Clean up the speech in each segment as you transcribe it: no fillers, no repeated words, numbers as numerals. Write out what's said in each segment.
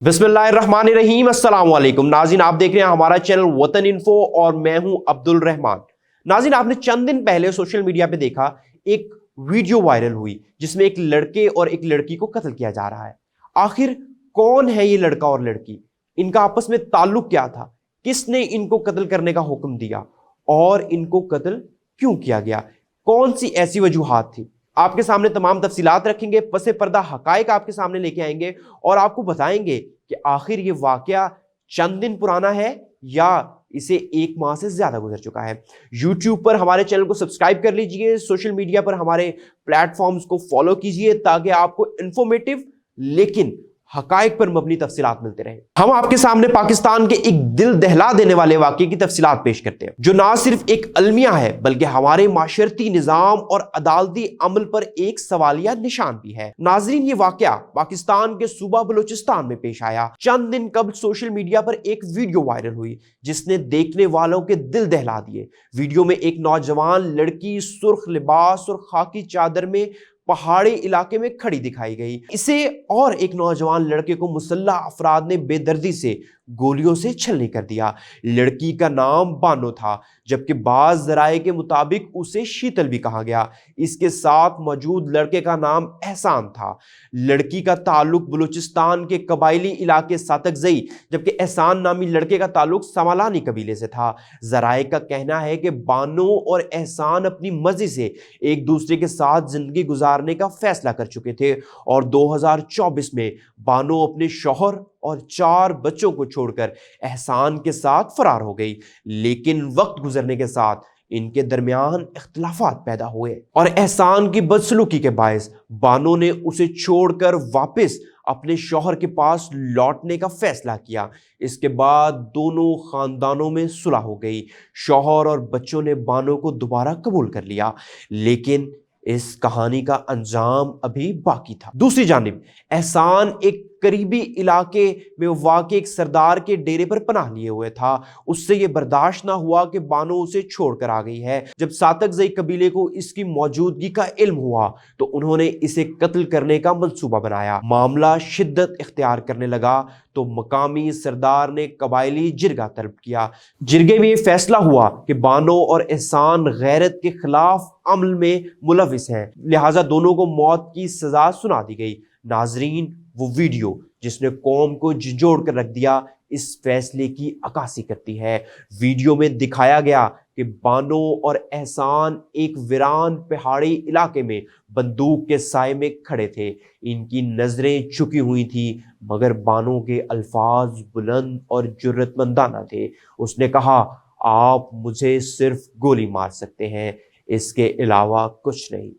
बिस्मिल्लाहिर्रहमानिर्रहीम। अस्सलाम वालेकुम नाज़रीन, आप देख रहे हैं हमारा चैनल वतन इन्फो और मैं हूं अब्दुल रहमान। नाज़रीन, आपने चंद दिन पहले सोशल मीडिया पे देखा एक वीडियो वायरल हुई जिसमें एक लड़के और एक लड़की को कत्ल किया जा रहा है। आखिर कौन है ये लड़का और लड़की? इनका आपस में ताल्लुक क्या था? किसने इनको कत्ल करने का हुक्म दिया और इनको कत्ल क्यों किया गया? कौन सी ऐसी वजूहात थी? आपके सामने तमाम तफसीलात रखेंगे, पसे पर्दा हकायक आपके सामने लेके आएंगे और आपको बताएंगे कि आखिर ये वाकया चंद दिन पुराना है या इसे एक माह से ज्यादा गुजर चुका है। यूट्यूब पर हमारे चैनल को सब्सक्राइब कर लीजिए, सोशल मीडिया पर हमारे प्लेटफॉर्म्स को फॉलो कीजिए ताकि आपको इंफॉर्मेटिव लेकिन हकायक पर मबनी तफसीलात मिलते रहे। हम आपके सामने पाकिस्तान के एक दिल दहला देने वाले वाकये की तफसीलात पेश करते हैं जो ना सिर्फ एक अलमिया है बल्कि हमारे माशरती निजाम और अदालती अमल पर एक सवालिया निशान भी है। नाजरीन, ये वाकया पाकिस्तान के सूबा बलूचिस्तान में पेश आया। चंद दिन कबल सोशल मीडिया पर एक वीडियो वायरल हुई जिसने देखने वालों के दिल दहला दिए। वीडियो में एक नौजवान लड़की सुर्ख लिबास और खाकी चादर में पहाड़ी इलाके में खड़ी दिखाई गई। इसे और एक नौजवान लड़के को मुसल्लह अफराद ने बेदर्दी से गोलियों से छलनी कर दिया। लड़की का नाम बानो था जबकि बाज जराए के मुताबिक उसे शीतल भी कहा गया। इसके साथ मौजूद लड़के का नाम एहसान था। लड़की का ताल्लुक बलूचिस्तान के कबायली इलाके सातकजई जबकि एहसान नामी लड़के का ताल्लुक समालानी कबीले से था। जराए का कहना है कि बानो और एहसान अपनी मर्जी से एक दूसरे के साथ जिंदगी गुजारने का फैसला कर चुके थे और 2024 में बानो अपने शौहर और 4 बच्चों को छोड़कर एहसान के साथ फरार हो गई। लेकिन वक्त गुजरने के साथ इनके दरमियान इख्तिलाफात पैदा हुए और एहसान की बदसलूकी के बायस बानो ने उसे छोड़कर वापस अपने शौहर के पास लौटने का फैसला किया। इसके बाद दोनों खानदानों में सुलह हो गई। शौहर और बच्चों ने बानो को दोबारा कबूल कर लिया, लेकिन इस कहानी का अंजाम अभी बाकी था। दूसरी जानिब एहसान एक करीबी इलाके में वाक़ एक सरदार के डेरे पर पनाह लिए हुए था। उससे यह बर्दाश्त ना हुआ कि बानो उसे छोड़कर आ गई है। जब सातकजई कबीले को इसकी मौजूदगी का इल्म हुआ तो उन्होंने इसे कत्ल करने का मंसूबा बनाया। मामला शिद्दत इख्तियार करने लगा तो मकामी सरदार ने कबायली जिरगा तलब किया। जिरगे में यह फैसला हुआ कि बानो और एहसान गैरत के खिलाफ अमल में मुलविस हैं, लिहाजा दोनों को मौत की सजा सुना दी गई। नाजरीन, वो वीडियो जिसने कौम को झिझोड़ कर रख दिया इस फैसले की अक्कासी करती है। वीडियो में दिखाया गया कि बानो और एहसान एक वीरान पहाड़ी इलाके में बंदूक के साए में खड़े थे। इनकी नजरें झुकी हुई थी मगर बानो के अल्फाज बुलंद और जुर्रतमंदाना थे। उसने कहा, आप मुझे सिर्फ गोली मार सकते हैं, इसके अलावा कुछ नहीं।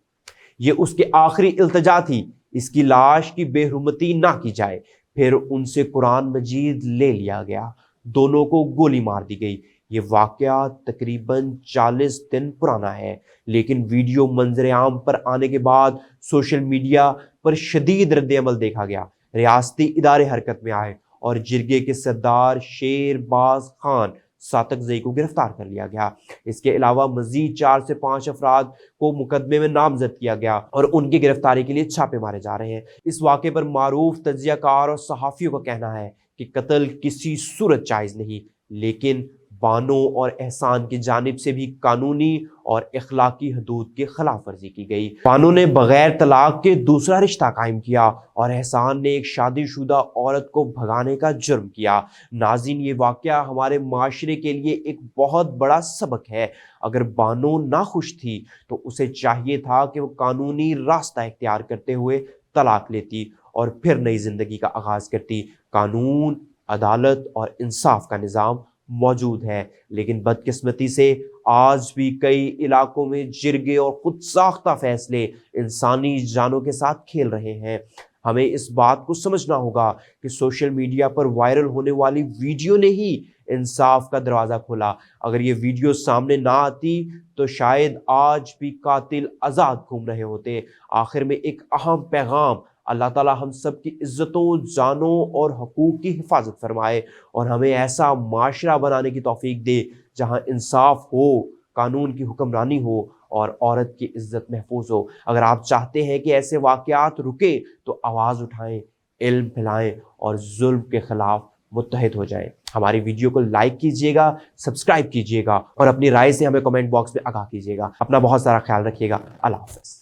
ये उसकी आखिरी इल्तिजा थी, इसकी लाश की बेहुरमती ना की जाए। फिर उनसे कुरान मजीद ले लिया गया, दोनों को गोली मार दी गई। ये वाकया तकरीबन 40 दिन पुराना है, लेकिन वीडियो मंजर आम पर आने के बाद सोशल मीडिया पर शदीद रद्द-ए-अमल देखा गया। रियासती इदारे हरकत में आए और जिरगे के सरदार शेरबाज खान सातकजई को गिरफ्तार कर लिया गया। इसके अलावा मजीद 4 से 5 अफराद को मुकदमे में नामजद किया गया और उनकी गिरफ्तारी के लिए छापे मारे जा रहे हैं। इस वाक़े पर मारूफ तज्ज़ियाकार और सहाफ़ियों का कहना है कि कत्ल किसी सूरत जायज़ नहीं, लेकिन बानो और एहसान की जानिब से भी कानूनी और इखलाकी हदूद की खिलाफ वर्जी की गई। बानो ने बगैर तलाक के दूसरा रिश्ता कायम किया और एहसान ने एक शादीशुदा औरत को भगाने का जुर्म किया। नाज़रीन, ये वाक़या हमारे माशरे के लिए एक बहुत बड़ा सबक है। अगर बानो नाखुश थी तो उसे चाहिए था कि वो कानूनी रास्ता इख्तियार करते हुए तलाक लेती और फिर नई जिंदगी का आगाज करती। कानून, अदालत और इंसाफ का निज़ाम मौजूद है, लेकिन बदकिस्मती से आज भी कई इलाकों में जिरगे और खुद साख्ता फैसले इंसानी जानों के साथ खेल रहे हैं। हमें इस बात को समझना होगा कि सोशल मीडिया पर वायरल होने वाली वीडियो ने ही इंसाफ का दरवाज़ा खोला। अगर ये वीडियो सामने ना आती तो शायद आज भी कातिल आज़ाद घूम रहे होते। आखिर में एक अहम पैगाम, अल्लाह ताला हम सब की इज्जतों, जानों और हकूक़ की हिफाजत फरमाए और हमें ऐसा माशरा बनाने की तौफीक दे जहाँ इंसाफ हो, कानून की हुक्मरानी हो और औरत की इज्जत महफूज हो। अगर आप चाहते हैं कि ऐसे वाक़यात रुके तो आवाज़ उठाएं, علم پھیلائیں اور ظلم کے خلاف متحد ہو جائیں. ہماری ویڈیو کو لائک کیجئے گا، سبسکرائب کیجئے گا اور اپنی رائے سے ہمیں کمنٹ باکس میں آگاہ کیجئے گا. اپنا بہت سارا خیال رکھیے گا. اللہ حافظ.